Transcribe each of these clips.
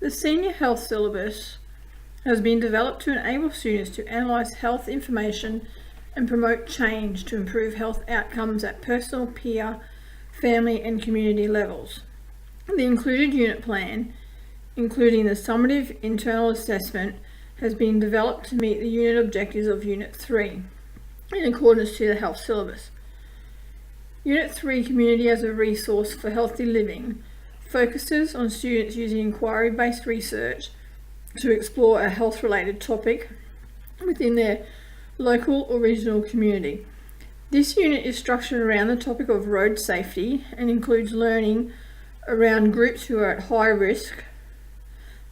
The senior health syllabus has been developed to enable students to analyse health information and promote change to improve health outcomes at personal, peer, family and community levels. The included unit plan, including the summative internal assessment, has been developed to meet the unit objectives of Unit 3 in accordance to the health syllabus. Unit 3, Community as a Resource for Healthy Living, focuses on students using inquiry-based research to explore a health-related topic within their local or regional community. This unit is structured around the topic of road safety and includes learning around groups who are at high risk,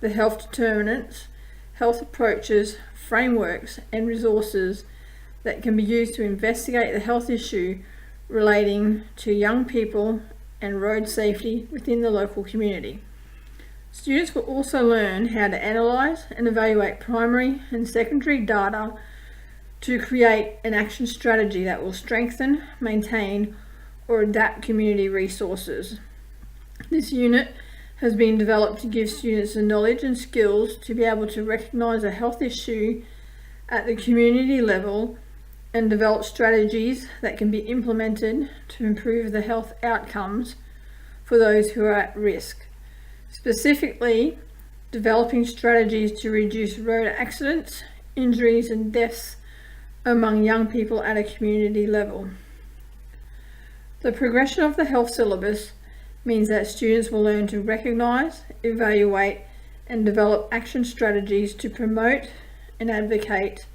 the health determinants, health approaches, frameworks and resources that can be used to investigate the health issue relating to young people and road safety within the local community. Students will also learn how to analyse and evaluate primary and secondary data to create an action strategy that will strengthen, maintain or adapt community resources. This unit has been developed to give students the knowledge and skills to be able to recognise a health issue at the community level and develop strategies that can be implemented to improve the health outcomes for those who are at risk. Specifically, developing strategies to reduce road accidents, injuries and deaths among young people at a community level. The progression of the health syllabus means that students will learn to recognise, evaluate and develop action strategies to promote and advocate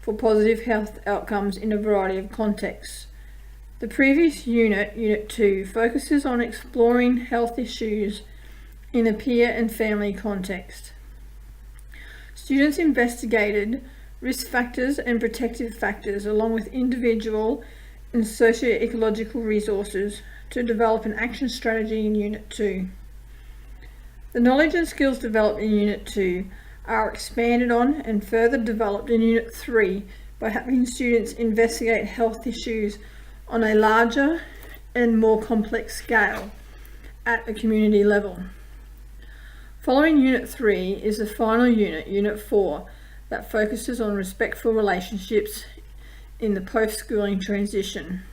for positive health outcomes in a variety of contexts. The previous unit, Unit 2, focuses on exploring health issues in a peer and family context. Students investigated risk factors and protective factors along with individual and socio-ecological resources to develop an action strategy in Unit 2. The knowledge and skills developed in Unit 2 are expanded on and further developed in Unit 3 by having students investigate health issues on a larger and more complex scale at a community level. Following Unit 3 is the final unit, Unit 4, that focuses on respectful relationships in the post-schooling transition.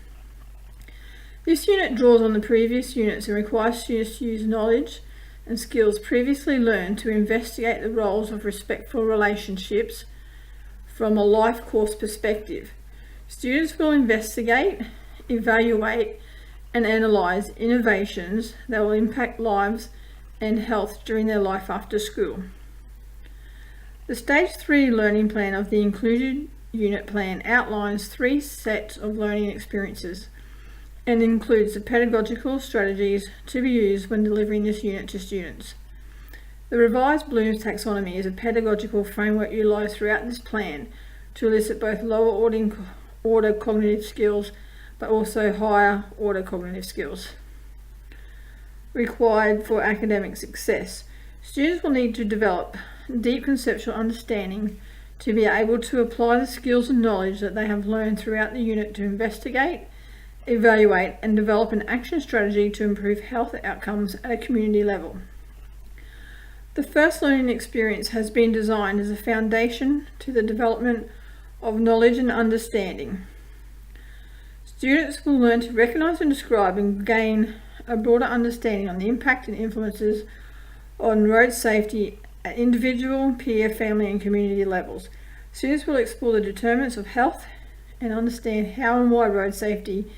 This unit draws on the previous units and requires students to use knowledge and skills previously learned to investigate the roles of respectful relationships from a life course perspective. Students will investigate, evaluate and analyse innovations that will impact lives and health during their life after school. The Stage 3 learning plan of the included unit plan outlines 3 sets of learning experiences and includes the pedagogical strategies to be used when delivering this unit to students. The revised Bloom's taxonomy is a pedagogical framework utilised throughout this plan to elicit both lower order cognitive skills but also higher order cognitive skills required for academic success. Students will need to develop deep conceptual understanding to be able to apply the skills and knowledge that they have learned throughout the unit to investigate, evaluate and develop an action strategy to improve health outcomes at a community level. The first learning experience has been designed as a foundation to the development of knowledge and understanding. Students will learn to recognise and describe and gain a broader understanding on the impact and influences on road safety at individual, peer, family and community levels. Students will explore the determinants of health and understand how and why road safety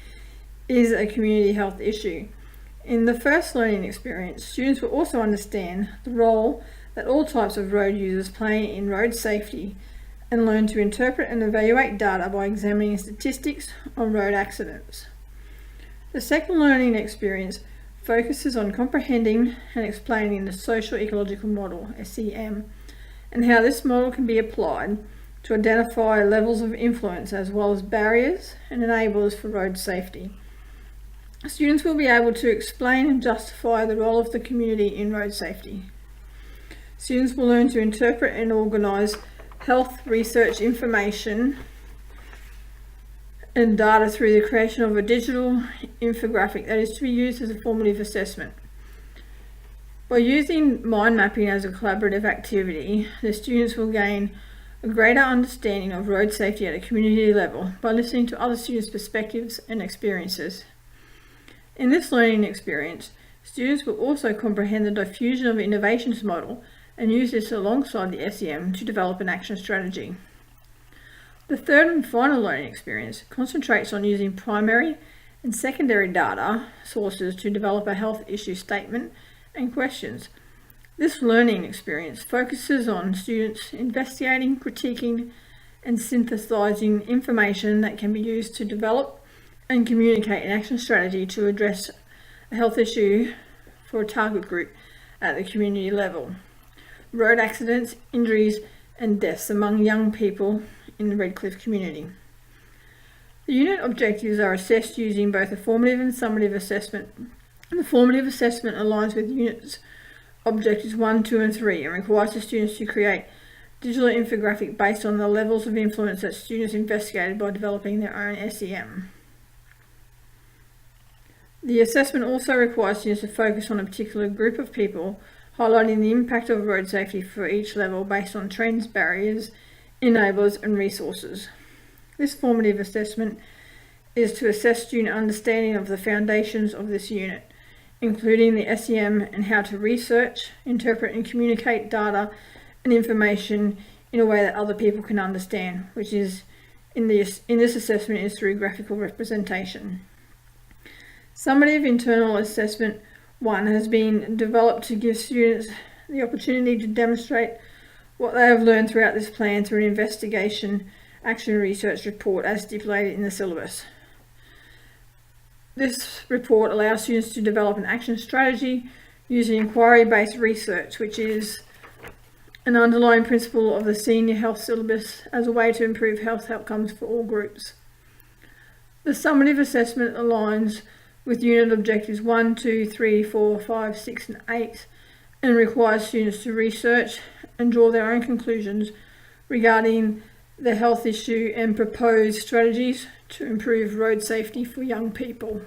is a community health issue. In the first learning experience, students will also understand the role that all types of road users play in road safety and learn to interpret and evaluate data by examining statistics on road accidents. The second learning experience focuses on comprehending and explaining the social ecological model, SEM, and how this model can be applied to identify levels of influence as well as barriers and enablers for road safety. Students will be able to explain and justify the role of the community in road safety. Students will learn to interpret and organise health research information and data through the creation of a digital infographic that is to be used as a formative assessment. By using mind mapping as a collaborative activity, the students will gain a greater understanding of road safety at a community level by listening to other students' perspectives and experiences. In this learning experience, students will also comprehend the diffusion of innovations model and use this alongside the SEM to develop an action strategy. The third and final learning experience concentrates on using primary and secondary data sources to develop a health issue statement and questions. This learning experience focuses on students investigating, critiquing, and synthesizing information that can be used to develop and communicate an action strategy to address a health issue for a target group at the community level. Road accidents, injuries, and deaths among young people in the Redcliffe community. The unit objectives are assessed using both a formative and summative assessment. The formative assessment aligns with units objectives 1, 2, and 3 and requires the students to create digital infographic based on the levels of influence that students investigated by developing their own SEM. The assessment also requires students to focus on a particular group of people, highlighting the impact of road safety for each level based on trends, barriers, enablers, and resources. This formative assessment is to assess student understanding of the foundations of this unit, including the SEM and how to research, interpret, and communicate data and information in a way that other people can understand, which is in this assessment is through graphical representation. Summative internal assessment 1 has been developed to give students the opportunity to demonstrate what they have learned throughout this plan through an investigation action research report as stipulated in the syllabus. This report allows students to develop an action strategy using inquiry-based research, which is an underlying principle of the senior health syllabus as a way to improve health outcomes for all groups. The summative assessment aligns with unit objectives 1, 2, 3, 4, 5, 6, and 8 and requires students to research and draw their own conclusions regarding the health issue and propose strategies to improve road safety for young people.